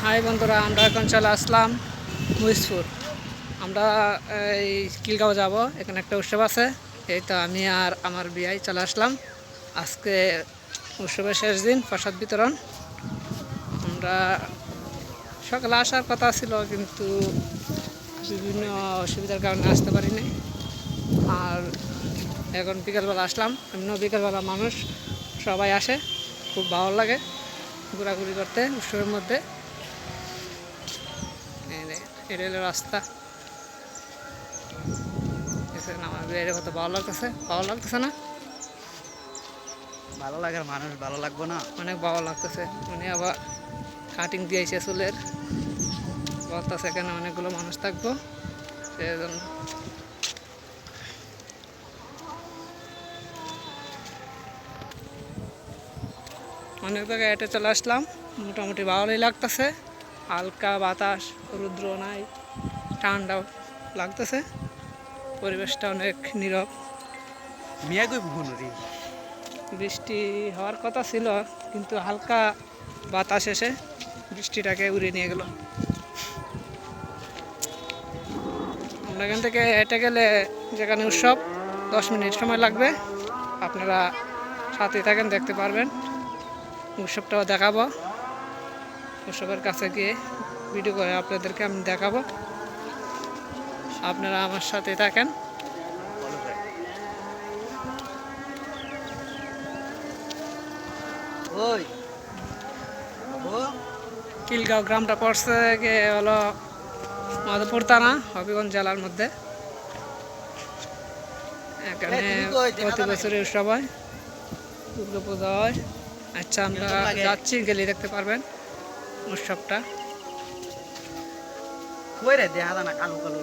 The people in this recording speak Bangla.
হাই বন্ধুরা, আমরা এখন চলে আসলাম মহিষপুর। আমরা এই কিলগাঁও যাব, এখানে একটা উৎসব আছে। এই তো আমি আর আমার বিয়াই চলে আসলাম। আজকে উৎসবের শেষ দিন, প্রসাদ বিতরণ। আমরা সকালে আসার কথা ছিল, কিন্তু বিভিন্ন অসুবিধার কারণে আসতে পারিনি। আর এখন বিকেলবেলা আসলাম। এমনিও বিকেলবেলা মানুষ সবাই আসে, খুব ভালো লাগে ঘোরাঘুরি করতে উৎসবের মধ্যে। এটা হলো রাস্তা। আমার বিয়ের কত ভালো লাগতেছে না? ভালো লাগার মানুষ ভালো লাগবে না? অনেক ভালো লাগতেছে। উনি আবার কাটিং দিয়েছে চুলের, বলতেছে এখানে অনেকগুলো মানুষ থাকবো, সেজন্য। অনেক জায়গায় হেঁটে চলে আসলাম, মোটামুটি ভালোই লাগতেছে। হালকা বাতাস, রুদ্র নাই, ঠান্ডাও লাগতেছে, পরিবেশটা অনেক নীরব। মিয়া কই বুনুরি বৃষ্টি হওয়ার কথা ছিল, কিন্তু হালকা বাতাস এসে বৃষ্টিটাকে উড়িয়ে নিয়ে গেল। আমরা এখান থেকে হেঁটে গেলে যেখানে উৎসব 10 মিনিট সময় লাগবে। আপনারা সাথে থাকেন, দেখতে পারবেন। উৎসবটাও দেখাবো, উৎসবের কাছে গিয়ে ভিডিও করে আপনাদেরকে আমি দেখাবো। আপনারা আমার সাথে থাকেন। ওই কিলগাঁও গ্রামটা পড়ছে গিয়ে হলো মাধবপুর থানা, হবিগঞ্জ জেলার মধ্যে। এখানে প্রতি বছরই উৎসব হয়, দুর্গা পূজা হয়। আচ্ছা, আমরা যাচ্ছি, গেলে দেখতে পারবেন উৎসবটা। কই রে দেখা না কালো কালো